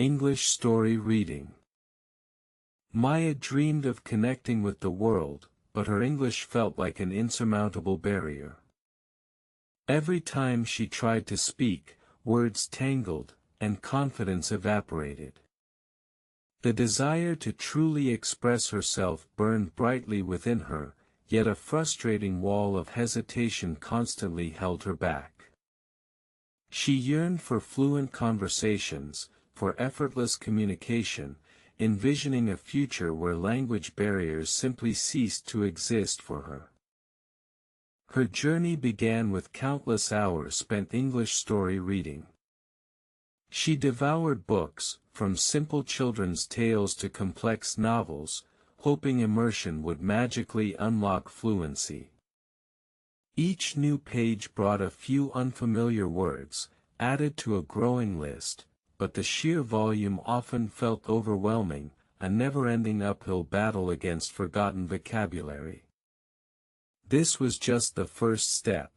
English story reading. Maya dreamed of connecting with the world, but her English felt like an insurmountable barrier. Every time she tried to speak, words tangled, and confidence evaporated. The desire to truly express herself burned brightly within her, yet a frustrating wall of hesitation constantly held her back. She yearned for fluent conversations, for effortless communication, envisioning a future where language barriers simply ceased to exist for her. Her journey began with countless hours spent English story reading. She devoured books, from simple children's tales to complex novels, hoping immersion would magically unlock fluency. Each new page brought a few unfamiliar words, added to a growing list, but the sheer volume often felt overwhelming, a never-ending uphill battle against forgotten vocabulary. This was just the first step.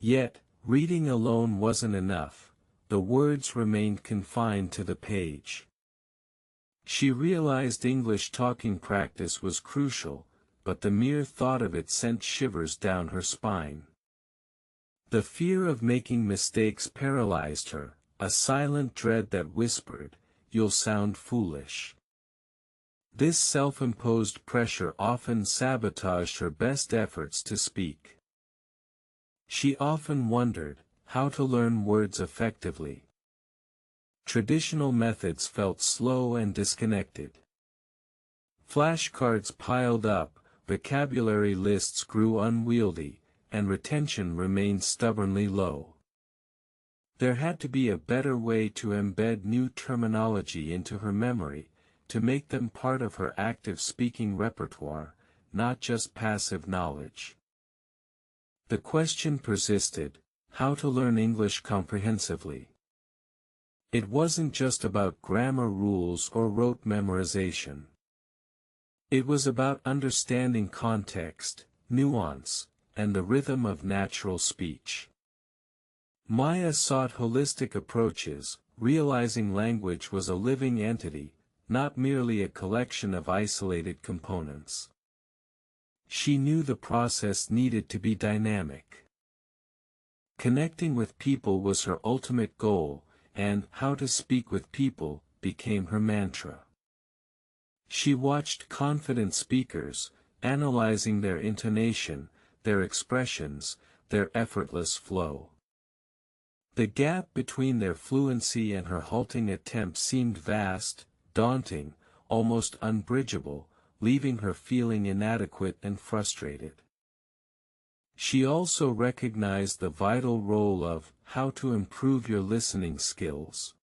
Yet, reading alone wasn't enough. The words remained confined to the page. She realized English talking practice was crucial, but the mere thought of it sent shivers down her spine. The fear of making mistakes paralyzed her, a silent dread that whispered, "You'll sound foolish." This self-imposed pressure often sabotaged her best efforts to speak. She often wondered, how to learn words effectively. Traditional methods felt slow and disconnected. Flashcards piled up, vocabulary lists grew unwieldy, and retention remained stubbornly low. There had to be a better way to embed new terminology into her memory, to make them part of her active speaking repertoire, not just passive knowledge. The question persisted, how to learn English comprehensively. It wasn't just about grammar rules or rote memorization. It was about understanding context, nuance, and the rhythm of natural speech. Maya sought holistic approaches, realizing language was a living entity, not merely a collection of isolated components. She knew the process needed to be dynamic. Connecting with people was her ultimate goal, and how to speak with people became her mantra. She watched confident speakers, analyzing their intonation, their expressions, their effortless flow. The gap between their fluency and her halting attempts seemed vast, daunting, almost unbridgeable, leaving her feeling inadequate and frustrated. She also recognized the vital role of how to improve your listening skills.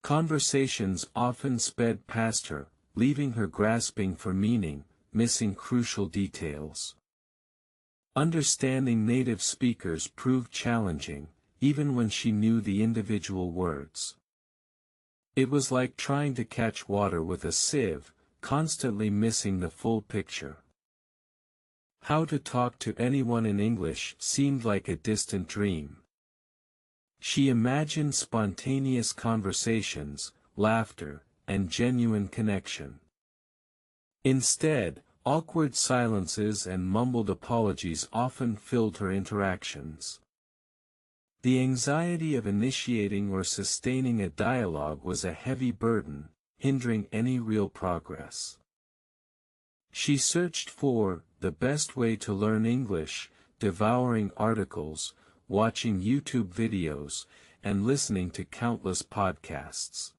Conversations often sped past her, leaving her grasping for meaning, missing crucial details. Understanding native speakers proved challenging, even when she knew the individual words. It was like trying to catch water with a sieve, constantly missing the full picture. How to talk to anyone in English seemed like a distant dream. She imagined spontaneous conversations, laughter, and genuine connection. Instead, awkward silences and mumbled apologies often filled her interactions. The anxiety of initiating or sustaining a dialogue was a heavy burden, hindering any real progress. She searched for the best way to learn English, devouring articles, watching YouTube videos, and listening to countless podcasts.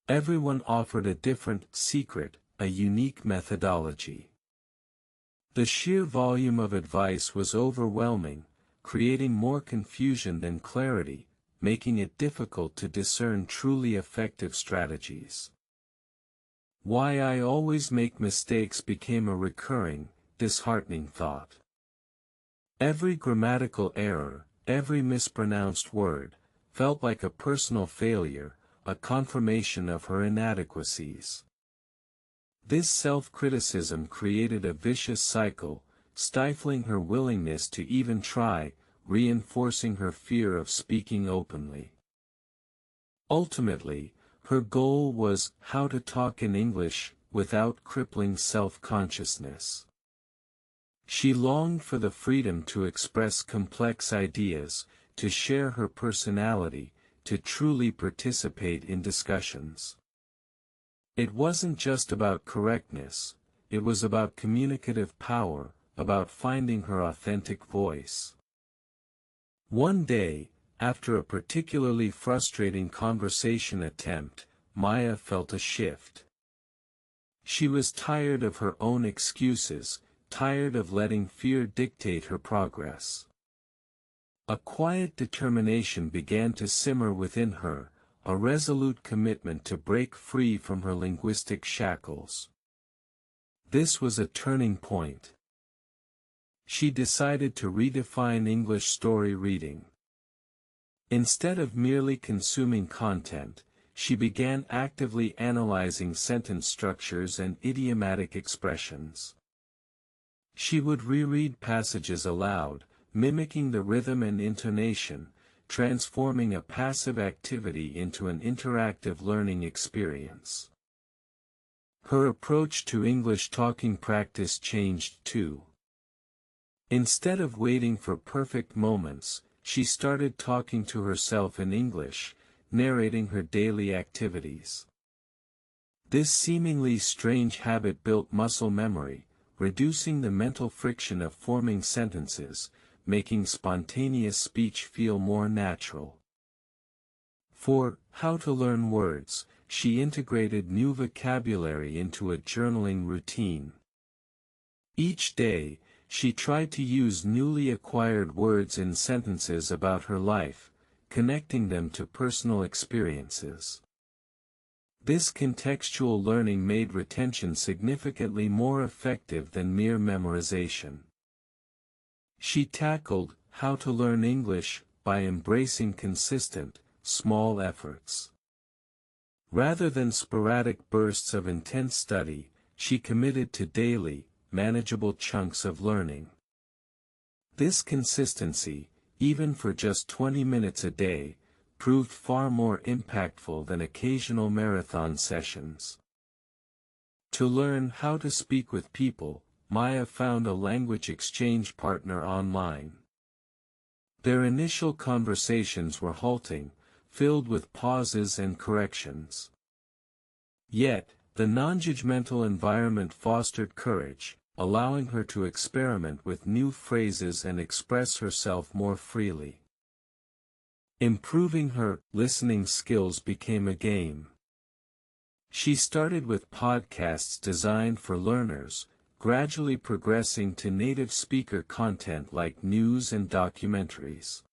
Everyone offered a different secret, a unique methodology. The sheer volume of advice was overwhelming, creating more confusion than clarity, making it difficult to discern truly effective strategies. Why I always make mistakes became a recurring, disheartening thought. Every grammatical error, every mispronounced word, felt like a personal failure, a confirmation of her inadequacies. This self-criticism created a vicious cycle, stifling her willingness to even try, reinforcing her fear of speaking openly. Ultimately, her goal was how to talk in English without crippling self-consciousness. She longed for the freedom to express complex ideas, to share her personality, to truly participate in discussions. It wasn't just about correctness, it was about communicative power, about finding her authentic voice. One day, after a particularly frustrating conversation attempt, Maya felt a shift. She was tired of her own excuses, tired of letting fear dictate her progress. A quiet determination began to simmer within her, a resolute commitment to break free from her linguistic shackles. This was a turning point. She decided to redefine English story reading. Instead of merely consuming content, she began actively analyzing sentence structures and idiomatic expressions. She would reread passages aloud, mimicking the rhythm and intonation, transforming a passive activity into an interactive learning experience. Her approach to English talking practice changed too. Instead of waiting for perfect moments, she started talking to herself in English, narrating her daily activities. This seemingly strange habit built muscle memory, reducing the mental friction of forming sentences, making spontaneous speech feel more natural. For how to learn words, she integrated new vocabulary into a journaling routine. Each day, she tried to use newly acquired words in sentences about her life, connecting them to personal experiences. This contextual learning made retention significantly more effective than mere memorization. She tackled how to learn English by embracing consistent, small efforts. Rather than sporadic bursts of intense study, she committed to daily, manageable chunks of learning. This consistency, even for just 20 minutes a day, proved far more impactful than occasional marathon sessions. To learn how to speak with people, Maya found a language exchange partner online. Their initial conversations were halting, filled with pauses and corrections. Yet, the non-judgmental environment fostered courage, allowing her to experiment with new phrases and express herself more freely. Improving her listening skills became a game. She started with podcasts designed for learners, gradually progressing to native speaker content like news and documentaries.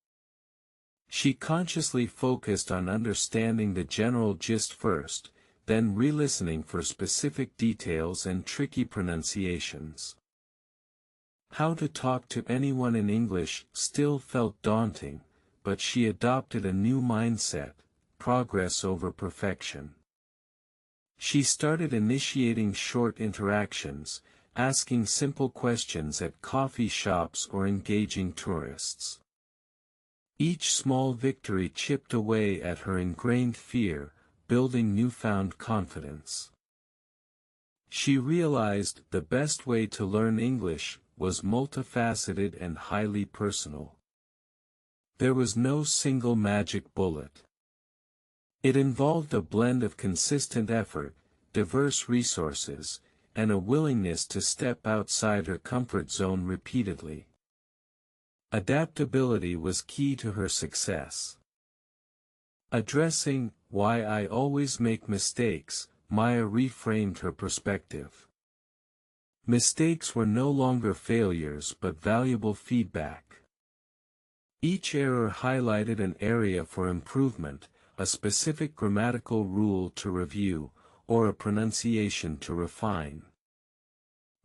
She consciously focused on understanding the general gist first, then re-listening for specific details and tricky pronunciations. How to talk to anyone in English still felt daunting, but she adopted a new mindset: progress over perfection. She started initiating short interactions, asking simple questions at coffee shops or engaging tourists. Each small victory chipped away at her ingrained fear, building newfound confidence. She realized the best way to learn English was multifaceted and highly personal. There was no single magic bullet. It involved a blend of consistent effort, diverse resources, and a willingness to step outside her comfort zone repeatedly. Adaptability was key to her success. Addressing "why I always make mistakes," Maya reframed her perspective. Mistakes were no longer failures but valuable feedback. Each error highlighted an area for improvement, a specific grammatical rule to review, or a pronunciation to refine.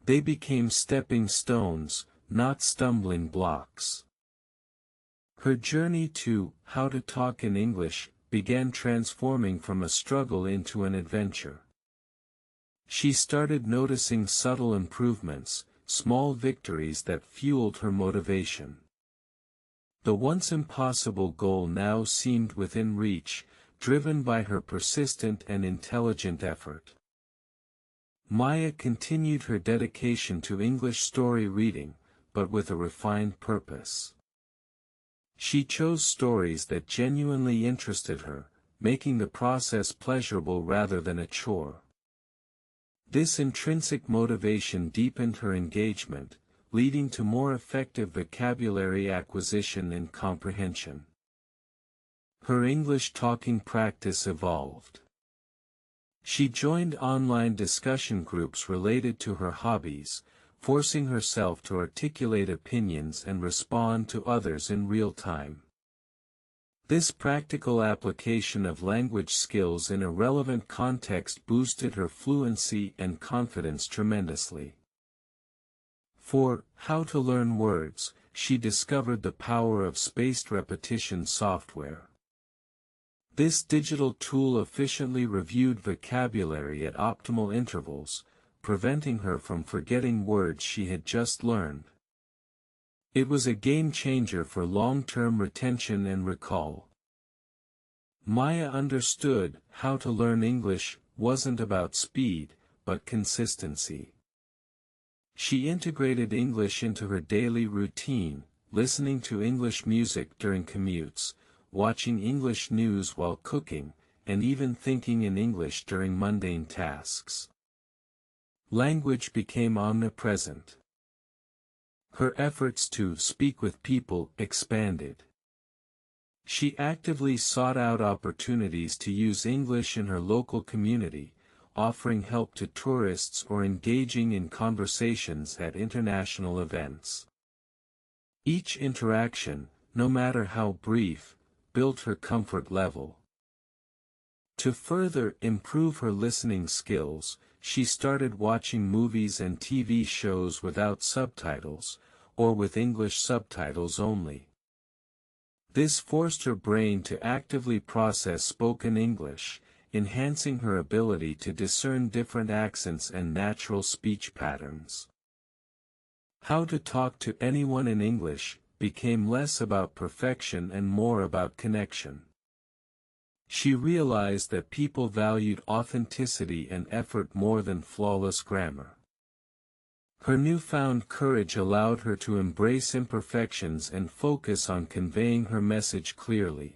They became stepping stones, not stumbling blocks. Her journey to how to talk in English began transforming from a struggle into an adventure. She started noticing subtle improvements, small victories that fueled her motivation. The once impossible goal now seemed within reach, driven by her persistent and intelligent effort. Maya continued her dedication to English story reading, but with a refined purpose. She chose stories that genuinely interested her, making the process pleasurable rather than a chore. This intrinsic motivation deepened her engagement, leading to more effective vocabulary acquisition and comprehension. Her English talking practice evolved. She joined online discussion groups related to her hobbies, forcing herself to articulate opinions and respond to others in real time. This practical application of language skills in a relevant context boosted her fluency and confidence tremendously. For How to Learn Words, she discovered the power of spaced repetition software. This digital tool efficiently reviewed vocabulary at optimal intervals, preventing her from forgetting words she had just learned. It was a game changer for long-term retention and recall. Maya understood how to learn English wasn't about speed, but consistency. She integrated English into her daily routine, listening to English music during commutes, watching English news while cooking, and even thinking in English during mundane tasks. Language became omnipresent. Her efforts to speak with people expanded. She actively sought out opportunities to use English in her local community, offering help to tourists or engaging in conversations at international events. Each interaction, no matter how brief, built her comfort level. To further improve her listening skills, she started watching movies and TV shows without subtitles, or with English subtitles only. This forced her brain to actively process spoken English, enhancing her ability to discern different accents and natural speech patterns. How to talk to anyone in English became less about perfection and more about connection. She realized that people valued authenticity and effort more than flawless grammar. Her newfound courage allowed her to embrace imperfections and focus on conveying her message clearly.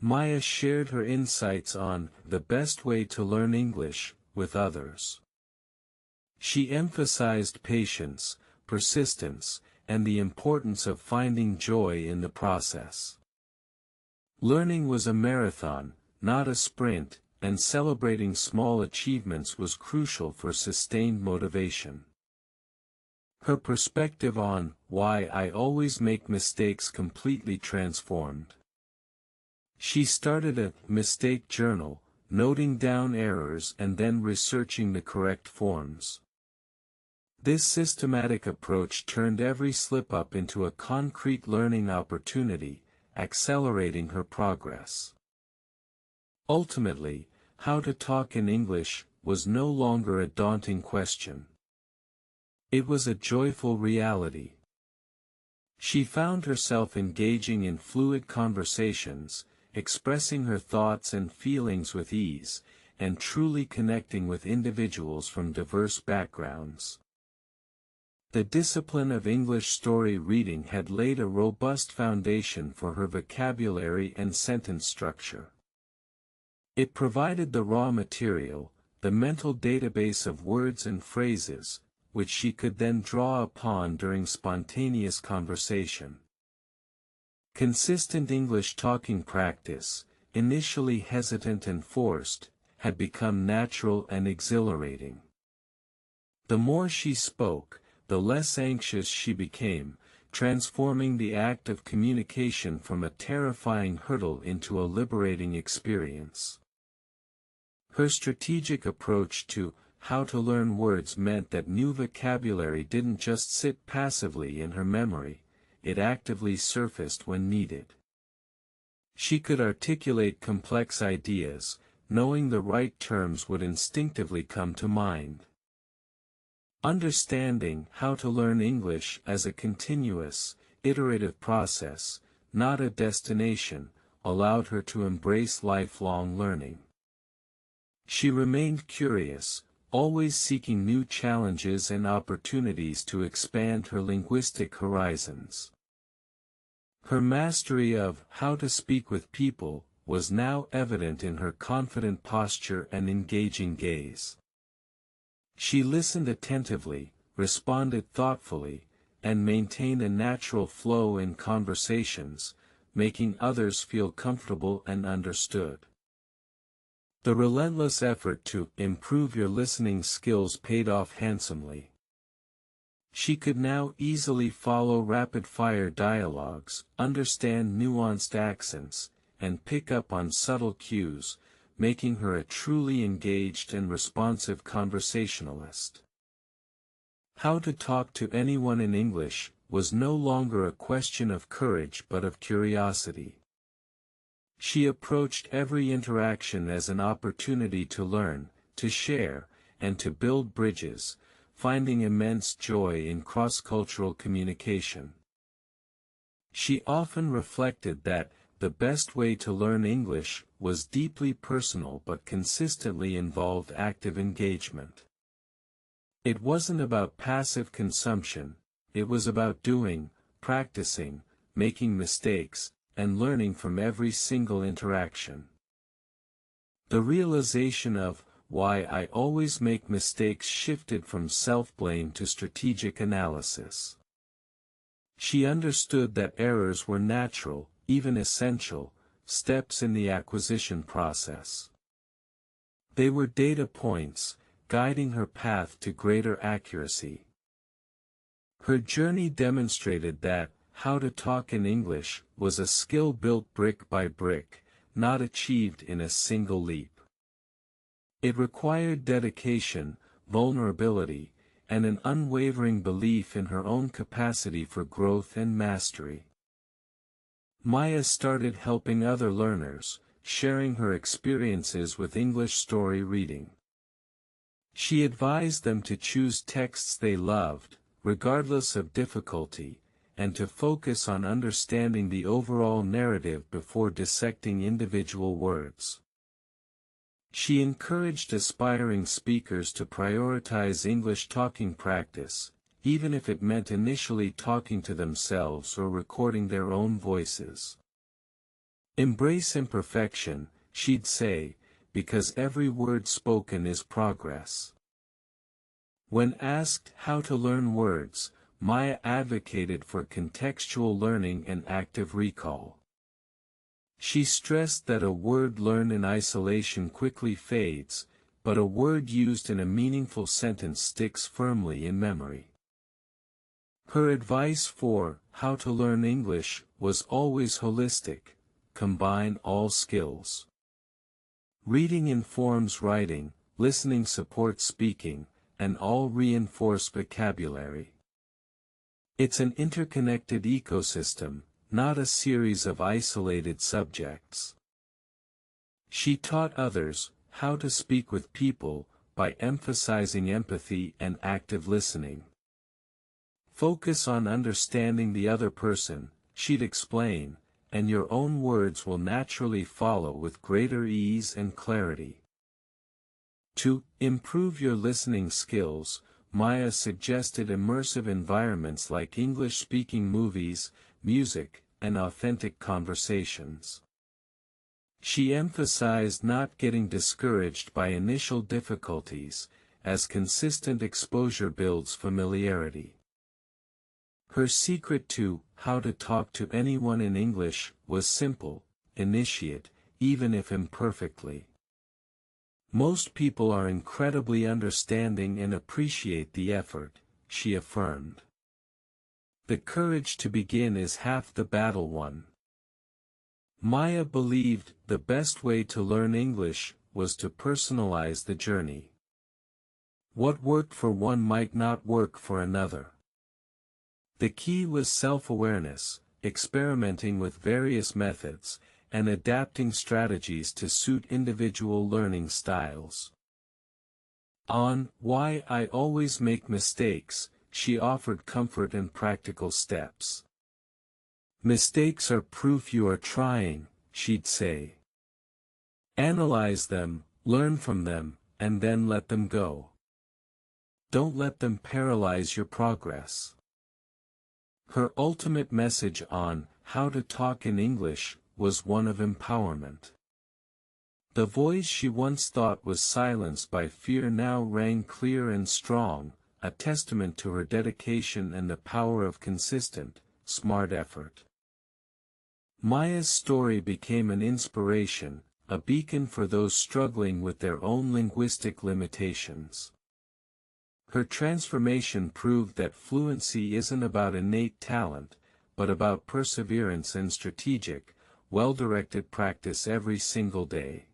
Maya shared her insights on the best way to learn English with others. She emphasized patience, persistence, and the importance of finding joy in the process. Learning was a marathon, not a sprint, and celebrating small achievements was crucial for sustained motivation. Her perspective on why I always make mistakes completely transformed. She started a mistake journal, noting down errors and then researching the correct forms. This systematic approach turned every slip-up into a concrete learning opportunity, accelerating her progress. Ultimately, how to talk in English was no longer a daunting question. It was a joyful reality. She found herself engaging in fluid conversations, expressing her thoughts and feelings with ease, and truly connecting with individuals from diverse backgrounds. The discipline of English story reading had laid a robust foundation for her vocabulary and sentence structure. It provided the raw material, the mental database of words and phrases, which she could then draw upon during spontaneous conversation. Consistent English talking practice, initially hesitant and forced, had become natural and exhilarating. The more she spoke, the less anxious she became, transforming the act of communication from a terrifying hurdle into a liberating experience. Her strategic approach to how to learn words meant that new vocabulary didn't just sit passively in her memory, it actively surfaced when needed. She could articulate complex ideas, knowing the right terms would instinctively come to mind. Understanding how to learn English as a continuous, iterative process, not a destination, allowed her to embrace lifelong learning. She remained curious, always seeking new challenges and opportunities to expand her linguistic horizons. Her mastery of how to speak with people was now evident in her confident posture and engaging gaze. She listened attentively, responded thoughtfully, and maintained a natural flow in conversations, making others feel comfortable and understood. The relentless effort to improve your listening skills paid off handsomely. She could now easily follow rapid-fire dialogues, understand nuanced accents, and pick up on subtle cues, making her a truly engaged and responsive conversationalist. How to talk to anyone in English was no longer a question of courage but of curiosity. She approached every interaction as an opportunity to learn, to share, and to build bridges, finding immense joy in cross-cultural communication. She often reflected that the best way to learn English was deeply personal but consistently involved active engagement. It wasn't about passive consumption, it was about doing, practicing, making mistakes, and learning from every single interaction. The realization of why I always make mistakes shifted from self-blame to strategic analysis. She understood that errors were natural, even essential, steps in the acquisition process. They were data points, guiding her path to greater accuracy. Her journey demonstrated that how to talk in English was a skill built brick by brick, not achieved in a single leap. It required dedication, vulnerability, and an unwavering belief in her own capacity for growth and mastery. Maya started helping other learners, sharing her experiences with English story reading. She advised them to choose texts they loved, regardless of difficulty, and to focus on understanding the overall narrative before dissecting individual words. She encouraged aspiring speakers to prioritize English talking practice, even if it meant initially talking to themselves or recording their own voices. Embrace imperfection, she'd say, because every word spoken is progress. When asked how to learn words, Maya advocated for contextual learning and active recall. She stressed that a word learned in isolation quickly fades, but a word used in a meaningful sentence sticks firmly in memory. Her advice for how to learn English was always holistic: combine all skills. Reading informs writing, listening supports speaking, and all reinforce vocabulary. It's an interconnected ecosystem, not a series of isolated subjects. She taught others how to speak with people by emphasizing empathy and active listening. Focus on understanding the other person, she'd explain, and your own words will naturally follow with greater ease and clarity. To improve your listening skills, Maya suggested immersive environments like English-speaking movies, music, and authentic conversations. She emphasized not getting discouraged by initial difficulties, as consistent exposure builds familiarity. Her secret to how to talk to anyone in English was simple: initiate, even if imperfectly. Most people are incredibly understanding and appreciate the effort, she affirmed. The courage to begin is half the battle won. Maya believed the best way to learn English was to personalize the journey. What worked for one might not work for another. The key was self-awareness, experimenting with various methods, and adapting strategies to suit individual learning styles. On why I always make mistakes, she offered comfort and practical steps. Mistakes are proof you are trying, she'd say. Analyze them, learn from them, and then let them go. Don't let them paralyze your progress. Her ultimate message on how to talk in English was one of empowerment. The voice she once thought was silenced by fear now rang clear and strong, a testament to her dedication and the power of consistent, smart effort. Maya's story became an inspiration, a beacon for those struggling with their own linguistic limitations. Her transformation proved that fluency isn't about innate talent, but about perseverance and strategic, well-directed practice every single day.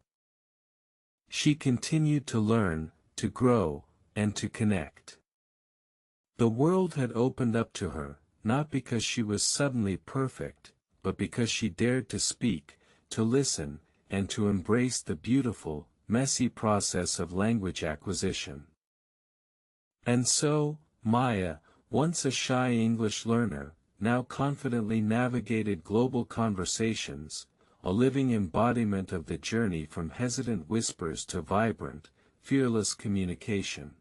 She continued to learn, to grow, and to connect. The world had opened up to her, not because she was suddenly perfect, but because she dared to speak, to listen, and to embrace the beautiful, messy process of language acquisition. And so, Maya, once a shy English learner, now confidently navigated global conversations, a living embodiment of the journey from hesitant whispers to vibrant, fearless communication.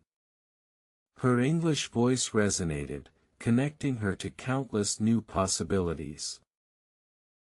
Her English voice resonated, connecting her to countless new possibilities.